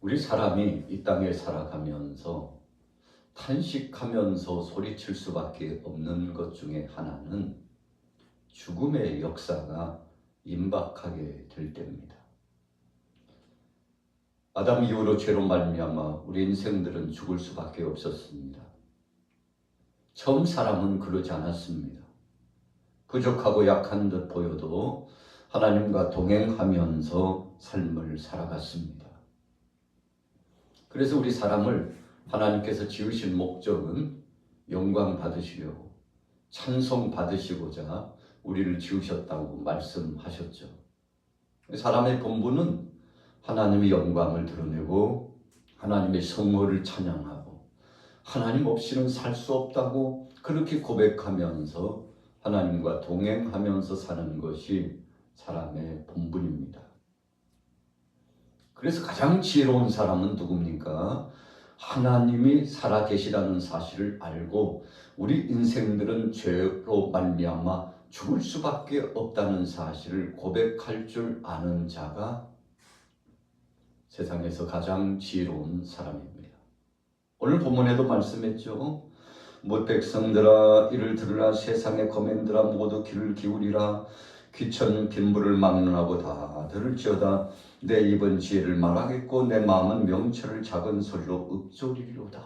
우리 사람이 이 땅에 살아가면서 탄식하면서 소리칠 수밖에 없는 것 중에 하나는 죽음의 역사가 임박하게 될 때입니다. 아담 이후로 죄로 말미암아 우리 인생들은 죽을 수밖에 없었습니다. 처음 사람은 그러지 않았습니다. 부족하고 약한 듯 보여도 하나님과 동행하면서 삶을 살아갔습니다. 그래서 우리 사람을 하나님께서 지으신 목적은 영광 받으시려고, 찬송 받으시고자 우리를 지으셨다고 말씀하셨죠. 사람의 본분은 하나님의 영광을 드러내고 하나님의 성호를 찬양하고 하나님 없이는 살 수 없다고 그렇게 고백하면서 하나님과 동행하면서 사는 것이 사람의 본분입니다. 그래서 가장 지혜로운 사람은 누굽니까? 하나님이 살아계시다는 사실을 알고 우리 인생들은 죄로 말미암아 죽을 수밖에 없다는 사실을 고백할 줄 아는 자가 세상에서 가장 지혜로운 사람입니다. 오늘 본문에도 말씀했죠. 못 백성들아 이를 들으라, 세상의 거민들아 모두 귀를 기울이라. 귀천 빈불을 막론하고 다 들을지어다. 내 입은 지혜를 말하겠고 내 마음은 명철을 작은 소리로 읊조리리로다.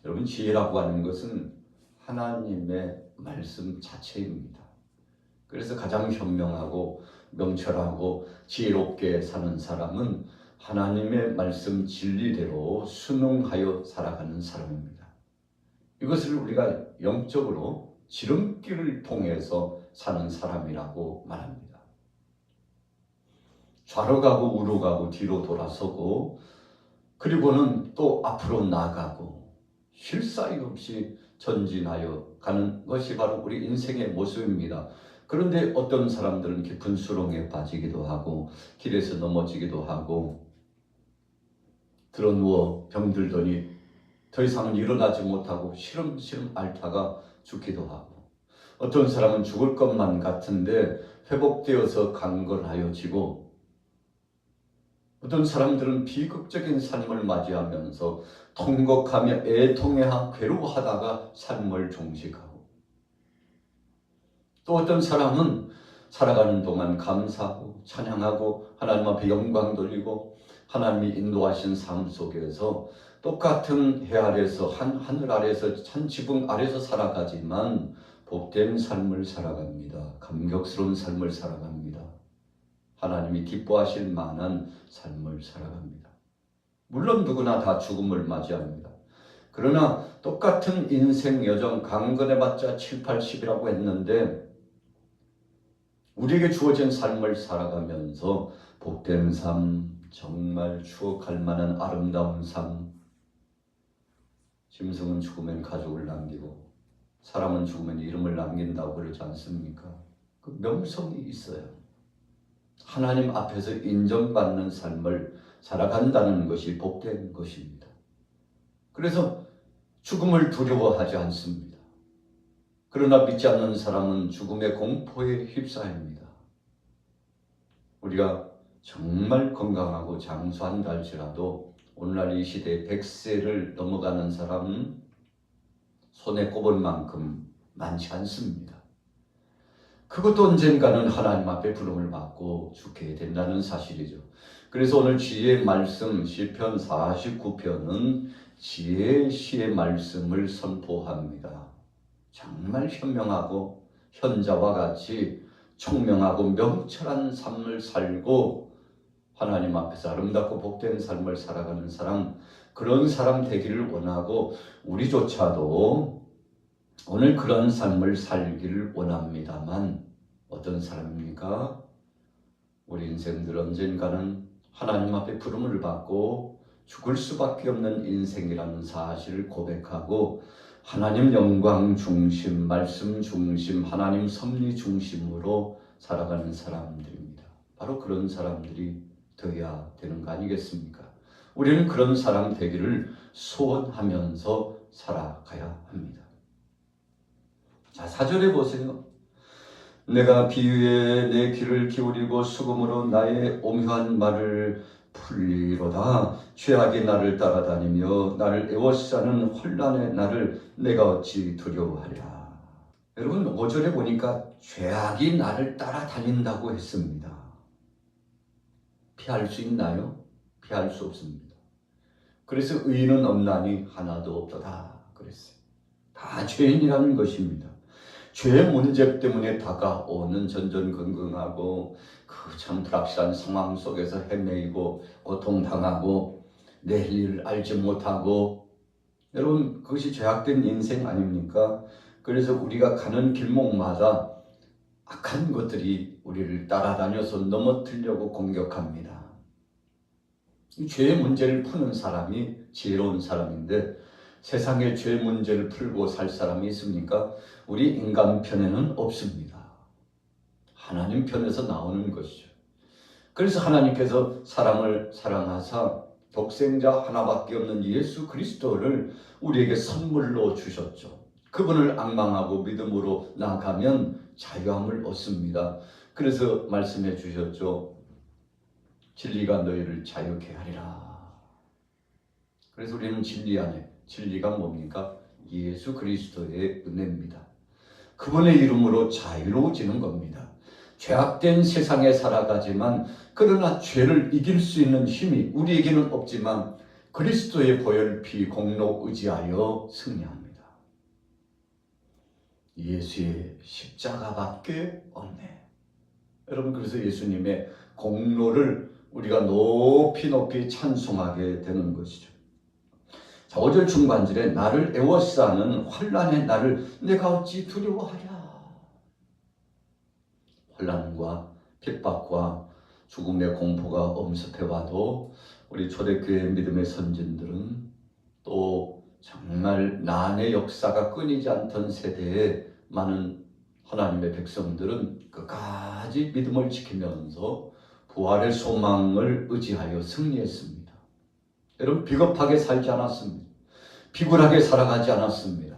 여러분, 지혜라고 하는 것은 하나님의 말씀 자체입니다. 그래서 가장 현명하고 명철하고 지혜롭게 사는 사람은 하나님의 말씀 진리대로 순응하여 살아가는 사람입니다. 이것을 우리가 영적으로 지름길을 통해서 사는 사람이라고 말합니다. 좌로 가고 우로 가고 뒤로 돌아서고 그리고는 또 앞으로 나가고 쉴 사이 없이 전진하여 가는 것이 바로 우리 인생의 모습입니다. 그런데 어떤 사람들은 깊은 수렁에 빠지기도 하고 길에서 넘어지기도 하고 드러누워 병들더니 더 이상은 일어나지 못하고 시름시름 앓다가 죽기도 하고, 어떤 사람은 죽을 것만 같은데 회복되어서 강건하여지고, 어떤 사람들은 비극적인 삶을 맞이하면서 통곡하며 애통해하 괴로워하다가 삶을 종식하고, 또 어떤 사람은 살아가는 동안 감사하고 찬양하고 하나님 앞에 영광 돌리고 하나님이 인도하신 삶 속에서 똑같은 해 아래서 하늘 아래서 한 지붕 아래서 살아가지만 복된 삶을 살아갑니다. 감격스러운 삶을 살아갑니다. 하나님이 기뻐하실 만한 삶을 살아갑니다. 물론 누구나 다 죽음을 맞이합니다. 그러나 똑같은 인생 여정 강건해봤자 7, 80이라고 했는데 우리에게 주어진 삶을 살아가면서 복된 삶, 정말 추억할 만한 아름다운 삶, 짐승은 죽으면 가족을 남기고 사람은 죽으면 이름을 남긴다고 그러지 않습니까? 그 명성이 있어요. 하나님 앞에서 인정받는 삶을 살아간다는 것이 복된 것입니다. 그래서 죽음을 두려워하지 않습니다. 그러나 믿지 않는 사람은 죽음의 공포에 휩싸입니다. 우리가 정말 건강하고 장수한다 할지라도 오늘날 이 시대에 100세를 넘어가는 사람은 손에 꼽을 만큼 많지 않습니다. 그것도 언젠가는 하나님 앞에 부름을 받고 죽게 된다는 사실이죠. 그래서 오늘 지혜의 말씀 시편 49편은 지혜의 시의 말씀을 선포합니다. 정말 현명하고 현자와 같이 총명하고 명철한 삶을 살고 하나님 앞에서 아름답고 복된 삶을 살아가는 사람, 그런 사람 되기를 원하고 우리조차도 오늘 그런 삶을 살기를 원합니다만 어떤 사람입니까? 우리 인생들 언젠가는 하나님 앞에 부름을 받고 죽을 수밖에 없는 인생이라는 사실을 고백하고 하나님 영광 중심, 말씀 중심, 하나님 섭리 중심으로 살아가는 사람들입니다. 바로 그런 사람들이 되어야 되는 거 아니겠습니까? 우리는 그런 사람 되기를 소원하면서 살아가야 합니다. 자, 4절에 보세요. 내가 비유에 내 귀를 기울이고 수금으로 나의 옹효한 말을 풀리로다. 죄악이 나를 따라다니며 나를 애워싸는 혼란의 나를 내가 어찌 두려워하랴. 여러분 5절에 보니까 죄악이 나를 따라다닌다고 했습니다. 피할 수 있나요? 피할 수 없습니다. 그래서 의인은 없나니 하나도 없도다 그랬어요. 다 죄인이라는 것입니다. 죄의 문제 때문에 다가오는 전전긍긍하고 그 참 불확실한 상황 속에서 헤매이고 고통당하고 내일 일을 알지 못하고, 여러분 그것이 죄악된 인생 아닙니까? 그래서 우리가 가는 길목마다 악한 것들이 우리를 따라다녀서 넘어뜨리려고 공격합니다. 이 죄의 문제를 푸는 사람이 지혜로운 사람인데 세상의 죄 문제를 풀고 살 사람이 있습니까? 우리 인간 편에는 없습니다. 하나님 편에서 나오는 것이죠. 그래서 하나님께서 사람을 사랑하사 독생자 하나밖에 없는 예수 그리스도를 우리에게 선물로 주셨죠. 그분을 앙망하고 믿음으로 나아가면 자유함을 얻습니다. 그래서 말씀해 주셨죠. 진리가 너희를 자유케 하리라. 그래서 우리는 진리 안에, 진리가 뭡니까? 예수 그리스도의 은혜입니다. 그분의 이름으로 자유로워지는 겁니다. 죄악된 세상에 살아가지만 그러나 죄를 이길 수 있는 힘이 우리에게는 없지만 그리스도의 보혈피 공로 의지하여 승리합니다. 예수의 십자가밖에 없네. 여러분 그래서 예수님의 공로를 우리가 높이 높이 찬송하게 되는 것이죠. 자, 5절 중반절에 나를 애워싸는 환난의 나를 내가 어찌 두려워하랴. 환난과 핍박과 죽음의 공포가 엄습해와도 우리 초대교회 믿음의 선진들은 또 정말 난의 역사가 끊이지 않던 세대에 많은 하나님의 백성들은 끝까지 믿음을 지키면서 부활의 소망을 의지하여 승리했습니다. 여러분 비겁하게 살지 않았습니다. 비굴하게 살아가지 않았습니다.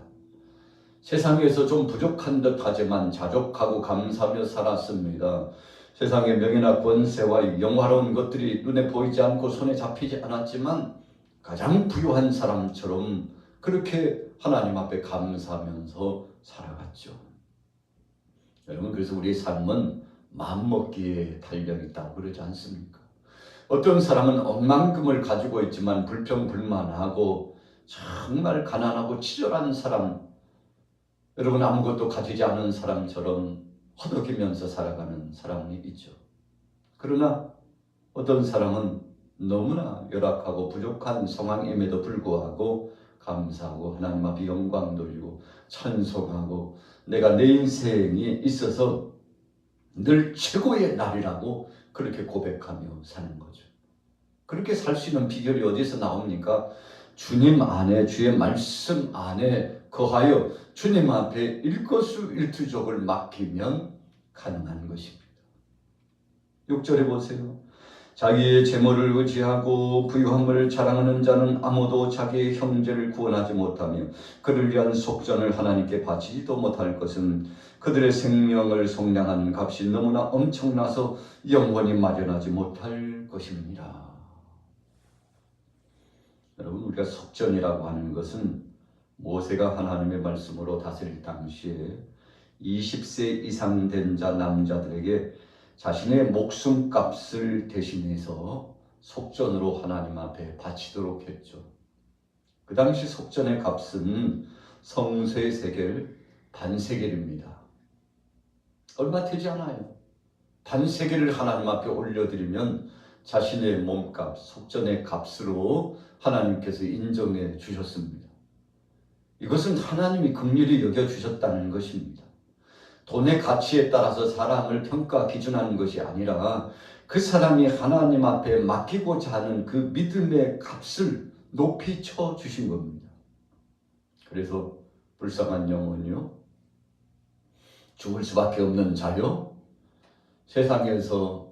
세상에서 좀 부족한 듯 하지만 자족하고 감사하며 살았습니다. 세상의 명예나 권세와 영화로운 것들이 눈에 보이지 않고 손에 잡히지 않았지만 가장 부유한 사람처럼 그렇게 하나님 앞에 감사하면서 살아갔죠. 여러분 그래서 우리의 삶은 마음먹기에 달려있다고 그러지 않습니까? 어떤 사람은 억만금을 가지고 있지만 불평불만하고 정말 가난하고 치졸한 사람, 여러분 아무것도 가지지 않은 사람처럼 허덕이면서 살아가는 사람이 있죠. 그러나 어떤 사람은 너무나 열악하고 부족한 상황임에도 불구하고 감사하고 하나님 앞에 영광 돌리고 찬송하고 내가 내 인생이 있어서 늘 최고의 날이라고 그렇게 고백하며 사는 거죠. 그렇게 살 수 있는 비결이 어디서 나옵니까? 주님 안에, 주의 말씀 안에 거하여 주님 앞에 일거수일투족을 맡기면 가능한 것입니다. 6절에 보세요. 자기의 재물을 의지하고 부유함을 자랑하는 자는 아무도 자기의 형제를 구원하지 못하며 그를 위한 속전을 하나님께 바치지도 못할 것은 그들의 생명을 속량하는 값이 너무나 엄청나서 영원히 마련하지 못할 것입니다. 여러분 우리가 속전이라고 하는 것은 모세가 하나님의 말씀으로 다스릴 당시에 20세 이상 된 자 남자들에게 자신의 목숨값을 대신해서 속전으로 하나님 앞에 바치도록 했죠. 그 당시 속전의 값은 성쇠 세겔 반세겔입니다. 얼마 되지 않아요. 반세겔을 하나님 앞에 올려드리면 자신의 몸값, 속전의 값으로 하나님께서 인정해 주셨습니다. 이것은 하나님이 긍휼히 여겨주셨다는 것입니다. 돈의 가치에 따라서 사람을 평가 기준하는 것이 아니라 그 사람이 하나님 앞에 맡기고자 하는 그 믿음의 값을 높이 쳐주신 겁니다. 그래서 불쌍한 영혼이요, 죽을 수밖에 없는 자요, 세상에서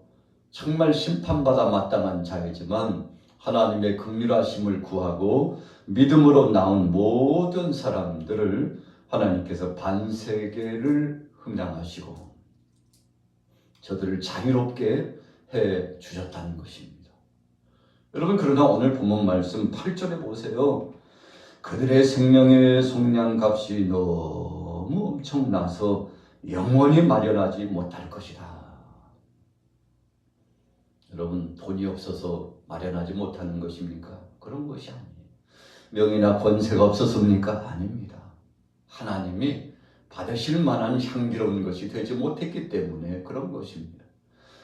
정말 심판받아 마땅한 자이지만 하나님의 긍휼하심을 구하고 믿음으로 나온 모든 사람들을 하나님께서 반세계를 흥량하시고 저들을 자유롭게 해 주셨다는 것입니다. 여러분, 그러나 오늘 본문 말씀 8절에 보세요. 그들의 생명의 속량값이 너무 엄청나서 영원히 마련하지 못할 것이다. 여러분, 돈이 없어서 마련하지 못하는 것입니까? 그런 것이 아니에요. 명예나 권세가 없었습니까? 아닙니다. 하나님이 받으실 만한 향기로운 것이 되지 못했기 때문에 그런 것입니다.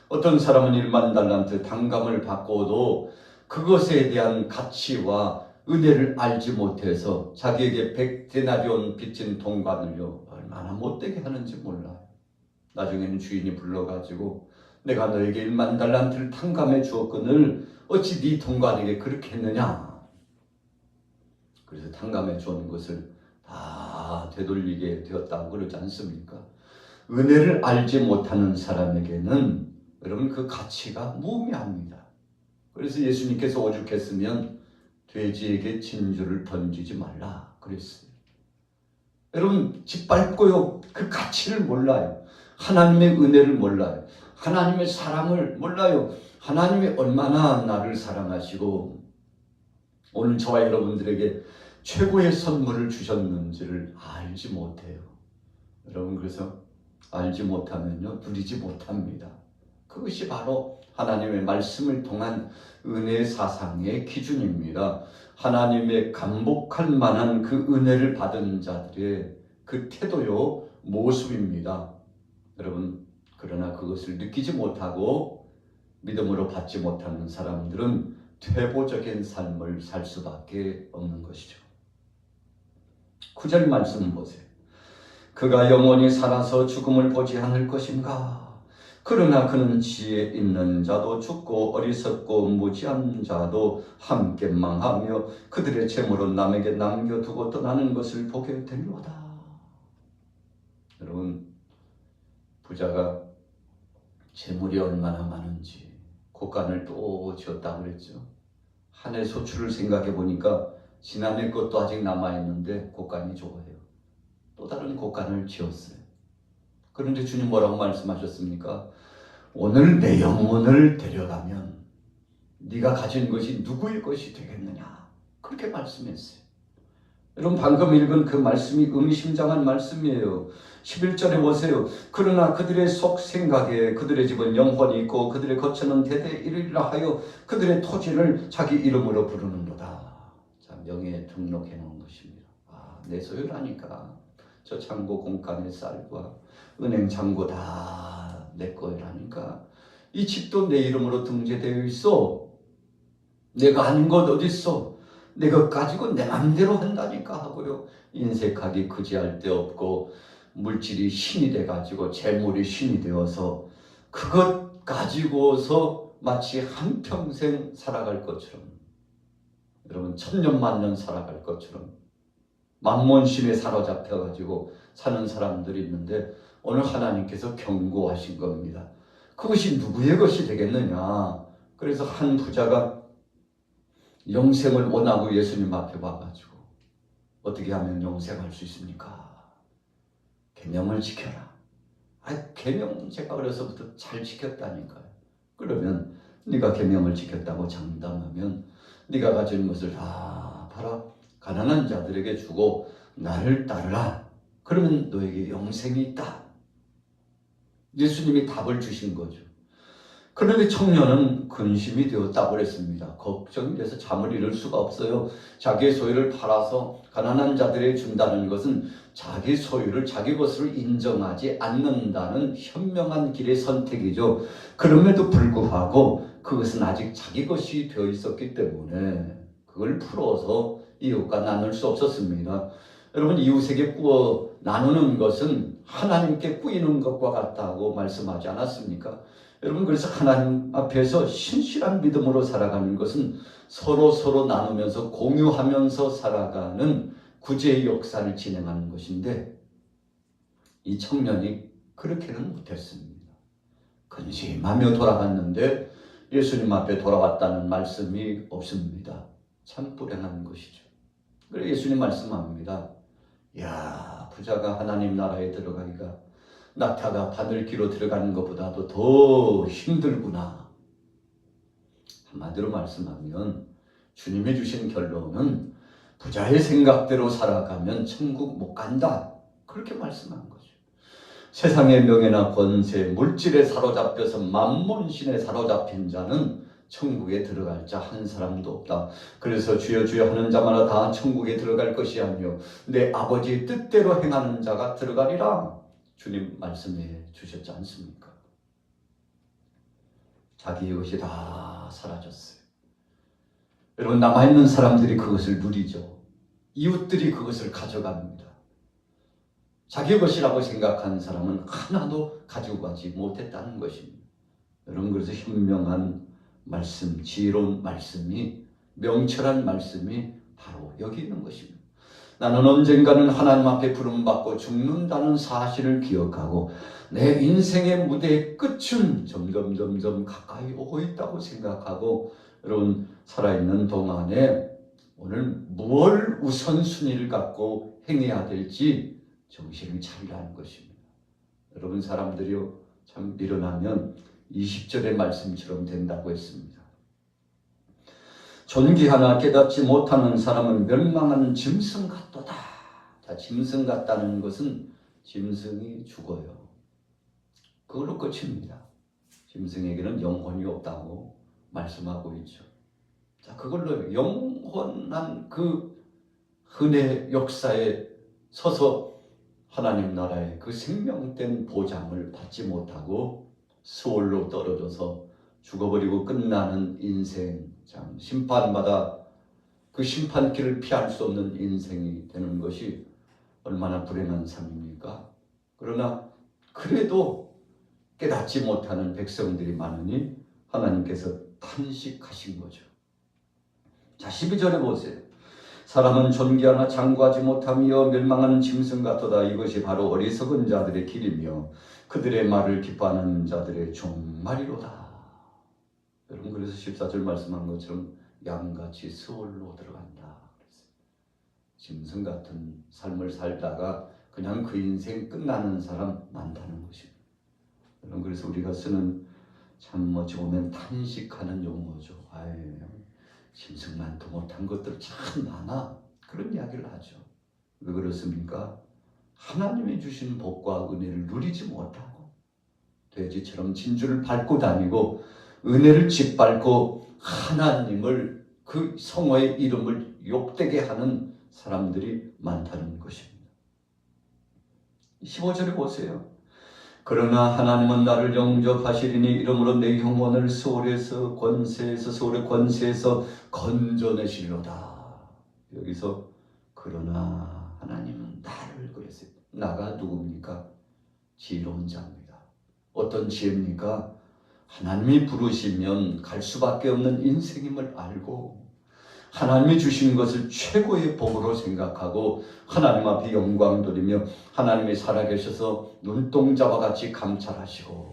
어떤 사람은 1만 달란트 단감을 받고도 그것에 대한 가치와 은혜를 알지 못해서 자기에게 100데나리온 빚진 동관을요 얼마나 못되게 하는지 몰라요. 나중에는 주인이 불러가지고 내가 너에게 1만 달란트를 탕감해 주었거늘 어찌 네 동관에게 그렇게 했느냐. 그래서 탕감해 주는 것을 다 되돌리게 되었다고 그러지 않습니까? 은혜를 알지 못하는 사람에게는 여러분 그 가치가 무의미합니다. 그래서 예수님께서 오죽했으면 돼지에게 진주를 던지지 말라 그랬어요. 여러분 짓밟고요 그 가치를 몰라요. 하나님의 은혜를 몰라요. 하나님의 사랑을 몰라요. 하나님이 얼마나 나를 사랑하시고 오늘 저와 여러분들에게 최고의 선물을 주셨는지를 알지 못해요. 여러분 그래서 알지 못하면요 누리지 못합니다. 그것이 바로 하나님의 말씀을 통한 은혜 사상의 기준입니다. 하나님의 감복할 만한 그 은혜를 받은 자들의 그 태도요 모습입니다. 여러분 그러나 그것을 느끼지 못하고 믿음으로 받지 못하는 사람들은 퇴보적인 삶을 살 수밖에 없는 것이죠. 9절 말씀 보세요. 그가 영원히 살아서 죽음을 보지 않을 것인가? 그러나 그는 지혜 있는 자도 죽고 어리석고 무지한 자도 함께 망하며 그들의 재물은 남에게 남겨두고 떠나는 것을 보게 되리로다. 여러분 부자가 재물이 얼마나 많은지 곡간을 또 지었다고 그랬죠. 한 해 소출을 생각해 보니까 지난해 것도 아직 남아있는데 곡간이 적어요. 또 다른 곡간을 지었어요. 그런데 주님 뭐라고 말씀하셨습니까? 오늘 내 영혼을 데려가면 네가 가진 것이 누구의 것이 되겠느냐 그렇게 말씀했어요. 여러분 방금 읽은 그 말씀이 의미심장한 말씀이에요. 11절에 보세요. 그러나 그들의 속 생각에 그들의 집은 영원히 있고 그들의 거처는 대대 이르리라 하여 그들의 토지를 자기 이름으로 부르는도다. 자, 명예에 등록해 놓은 것입니다. 내 소유라니까. 저 창고 공간의 쌀과 은행 잔고 다 내 거라니까. 이 집도 내 이름으로 등재되어 있어. 내가 아닌 것 어디 있어. 내 것 가지고 내 맘대로 한다니까 하고요. 인색하기 그지할 데 없고 물질이 신이 돼가지고 재물이 신이 되어서 그것 가지고서 마치 한평생 살아갈 것처럼 여러분 천년 만년 살아갈 것처럼 만몬신에 사로잡혀가지고 사는 사람들이 있는데 오늘 하나님께서 경고하신 겁니다. 그것이 누구의 것이 되겠느냐. 그래서 한 부자가 영생을 원하고 예수님 앞에 와가지고 어떻게 하면 영생할 수 있습니까? 계명을 지켜라. 계명 제가 어려서부터 잘 지켰다니까요. 그러면 네가 계명을 지켰다고 장담하면 네가 가진 것을 다 팔아 가난한 자들에게 주고 나를 따르라. 그러면 너에게 영생이 있다. 예수님이 답을 주신 거죠. 그런데 청년은 근심이 되었다고 그랬습니다. 걱정이 돼서 잠을 이룰 수가 없어요. 자기의 소유를 팔아서 가난한 자들에게 준다는 것은 자기 소유를 자기 것으로 인정하지 않는다는 현명한 길의 선택이죠. 그럼에도 불구하고 그것은 아직 자기 것이 되어 있었기 때문에 그걸 풀어서 이웃과 나눌 수 없었습니다. 여러분 이웃에게 꾸어 나누는 것은 하나님께 꾸이는 것과 같다고 말씀하지 않았습니까? 여러분 그래서 하나님 앞에서 신실한 믿음으로 살아가는 것은 서로 나누면서 공유하면서 살아가는 구제의 역사를 진행하는 것인데 이 청년이 그렇게는 못했습니다. 근심하며 돌아갔는데 예수님 앞에 돌아왔다는 말씀이 없습니다. 참 불행한 것이죠. 그래서 예수님 말씀합니다. 야, 부자가 하나님 나라에 들어가기가 낙타가 바늘기로 들어가는 것보다도 더 힘들구나. 한마디로 말씀하면 주님이 주신 결론은 부자의 생각대로 살아가면 천국 못 간다. 그렇게 말씀한 거죠. 세상의 명예나 권세, 물질에 사로잡혀서 만몬신에 사로잡힌 자는 천국에 들어갈 자 한 사람도 없다. 그래서 주여 주여 하는 자마다 다 천국에 들어갈 것이 아니요 내 아버지의 뜻대로 행하는 자가 들어가리라. 주님 말씀해 주셨지 않습니까? 자기의 것이 다 사라졌어요. 여러분, 남아있는 사람들이 그것을 누리죠. 이웃들이 그것을 가져갑니다. 자기 것이라고 생각하는 사람은 하나도 가지고 가지 못했다는 것입니다. 여러분, 그래서 현명한 말씀, 지혜로운 말씀이, 명철한 말씀이 바로 여기 있는 것입니다. 나는 언젠가는 하나님 앞에 부름받고 죽는다는 사실을 기억하고 내 인생의 무대의 끝은 점점 가까이 오고 있다고 생각하고 여러분, 살아있는 동안에 오늘 무엇을 우선순위를 갖고 행해야 될지 정신을 차리라는 것입니다. 여러분, 사람들이요 참 일어나면 20절의 말씀처럼 된다고 했습니다. 존귀하나 깨닫지 못하는 사람은 멸망하는 짐승 같도다. 자, 짐승 같다는 것은 짐승이 죽어요. 그걸로 끝입니다. 짐승에게는 영혼이 없다고 말씀하고 있죠. 자, 그걸로 영원한 그 은혜 역사에 서서 하나님 나라의 그 생명된 보장을 받지 못하고 수월로 떨어져서 죽어버리고 끝나는 인생, 참 심판받아 그 심판길을 피할 수 없는 인생이 되는 것이 얼마나 불행한 삶입니까? 그러나 그래도 깨닫지 못하는 백성들이 많으니 하나님께서 탄식하신 거죠. 자, 12절에 보세요. 사람은 존귀하나 장구하지 못하며 멸망하는 짐승 같도다. 이것이 바로 어리석은 자들의 길이며 그들의 말을 기뻐하는 자들의 종말이로다. 여러분, 그래서 14절 말씀한 것처럼 양같이 스올로 들어간다. 짐승 같은 삶을 살다가 그냥 그 인생 끝나는 사람 많다는 것입니다. 여러분, 그래서 우리가 쓰는 참 어찌 보면 탄식하는 용어죠. 아유, 짐승만도 못한 것들 참 많아. 그런 이야기를 하죠. 왜 그렇습니까? 하나님이 주신 복과 은혜를 누리지 못하고 돼지처럼 진주를 밟고 다니고 은혜를 짓밟고 하나님을 그 성호의 이름을 욕되게 하는 사람들이 많다는 것입니다. 15절에 보세요. 그러나 하나님은 나를 영접하시리니 이러므로 내 영혼을 서울의 권세에서 건져내시리로다. 여기서 그러나 하나님은 나를 그랬어요. 나가 누굽니까? 지혜로운 자입니다. 어떤 지혜입니까? 하나님이 부르시면 갈 수밖에 없는 인생임을 알고 하나님이 주신 것을 최고의 복으로 생각하고 하나님 앞에 영광 돌리며 하나님이 살아계셔서 눈동자와 같이 감찰하시고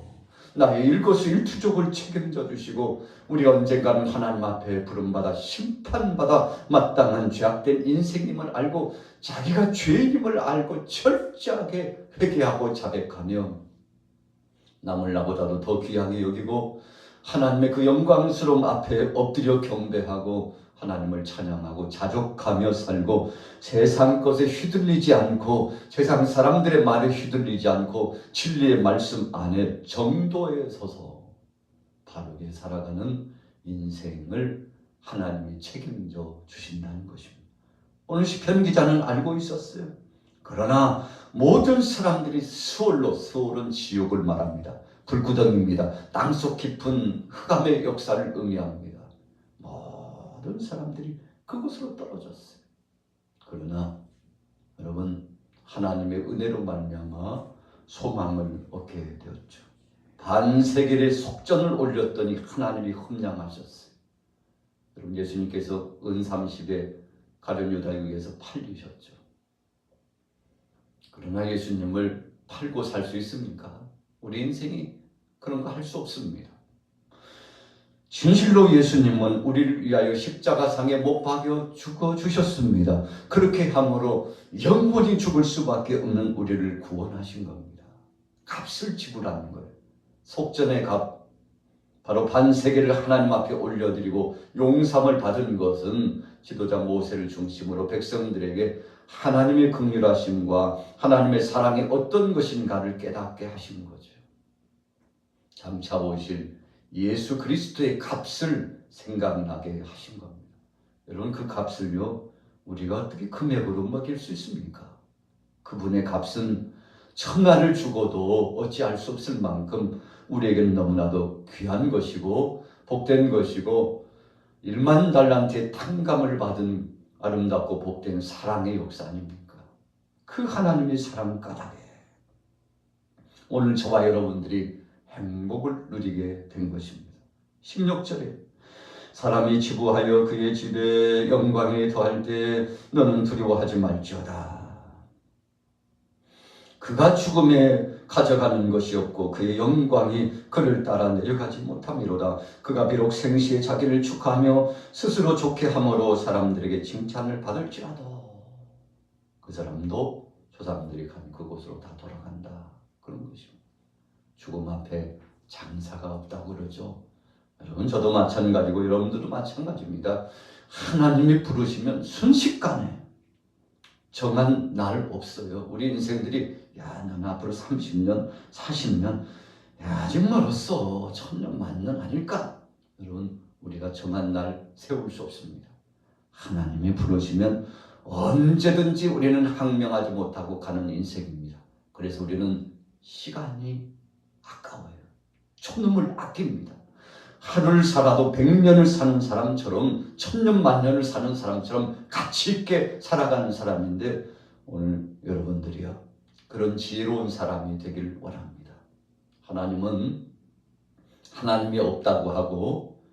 나의 일거수일투족을 책임져 주시고 우리 언젠가는 하나님 앞에 부름받아 심판받아 마땅한 죄악된 인생임을 알고 자기가 죄인임을 알고 철저하게 회개하고 자백하며 남을 나보다도 더 귀하게 여기고 하나님의 그 영광스러움 앞에 엎드려 경배하고 하나님을 찬양하고 자족하며 살고 세상 것에 휘둘리지 않고 세상 사람들의 말에 휘둘리지 않고 진리의 말씀 안에 정도에 서서 바르게 살아가는 인생을 하나님이 책임져 주신다는 것입니다. 오늘 시편 기자는 알고 있었어요. 그러나 모든 사람들이 수월은 지옥을 말합니다. 불구덩이입니다. 땅속 깊은 흑암의 역사를 의미합니다. 모든 사람들이 그곳으로 떨어졌어요. 그러나 여러분, 하나님의 은혜로 말미암아 소망을 얻게 되었죠. 반세겔의 속전을 올렸더니 하나님이 흠량하셨어요. 여러분, 예수님께서 은 30에 가룟 유다에 의해서 팔리셨죠. 그러나 예수님을 팔고 살 수 있습니까? 우리 인생이 그런 거 할 수 없습니다. 진실로 예수님은 우리를 위하여 십자가상에 못 박여 죽어주셨습니다. 그렇게 함으로 영원히 죽을 수밖에 없는 우리를 구원하신 겁니다. 값을 지불하는 거예요. 속전의 값, 바로 반세계를 하나님 앞에 올려드리고 용sam을 받은 것은 지도자 모세를 중심으로 백성들에게 하나님의 긍휼하심과 하나님의 사랑이 어떤 것인가를 깨닫게 하신 거죠. 장차 오실 예수 그리스도의 값을 생각나게 하신 겁니다. 여러분, 그 값을요, 우리가 어떻게 금액으로 먹일 수 있습니까? 그분의 값은 천하를 주고도 어찌할 수 없을 만큼 우리에게는 너무나도 귀한 것이고 복된 것이고 1만 달란트의 탕감을 받은 아름답고 복된 사랑의 역사 아닙니까? 그 하나님의 사랑 까닭에 오늘 저와 여러분들이 행복을 누리게 된 것입니다. 16절에 사람이 지부하여 그의 집에 영광에 더할 때 너는 두려워하지 말지어다. 그가 죽음에 가져가는 것이 없고 그의 영광이 그를 따라 내려가지 못함이로다. 그가 비록 생시에 자기를 축하하며 스스로 좋게 함으로 사람들에게 칭찬을 받을지라도 그 사람도 조상들이 간 그곳으로 다 돌아간다. 그런 것입니다. 죽음 앞에 장사가 없다고 그러죠. 여러분, 저도 마찬가지고 여러분들도 마찬가지입니다. 하나님이 부르시면 순식간에 정한 날 없어요. 우리 인생들이 난 앞으로 30년, 40년, 아직 멀었어. 1000년, 만년 아닐까? 여러분, 우리가 정한 날 세울 수 없습니다. 하나님이 부르시면 언제든지 우리는 항명하지 못하고 가는 인생입니다. 그래서 우리는 시간이 아까워요. 초놈을 아낍니다. 하루를 살아도 100년을 사는 사람처럼 1000년 만년을 사는 사람처럼 가치 있게 살아가는 사람인데 오늘 여러분들이요, 그런 지혜로운 사람이 되길 원합니다. 하나님은 하나님이 없다고 하고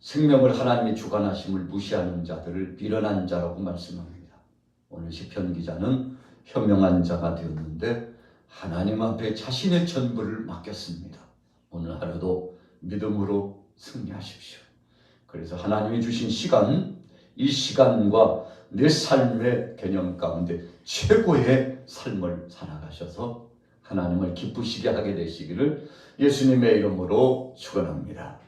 생명을 하나님이 주관하심을 무시하는 자들을 미련한 자라고 말씀합니다. 오늘 시편 기자는 현명한 자가 되었는데 하나님 앞에 자신의 전부를 맡겼습니다. 오늘 하루도 믿음으로 승리하십시오. 그래서 하나님이 주신 시간, 이 시간과 내 삶의 개념 가운데 최고의 삶을 살아가셔서 하나님을 기쁘시게 하게 되시기를 예수님의 이름으로 축원합니다.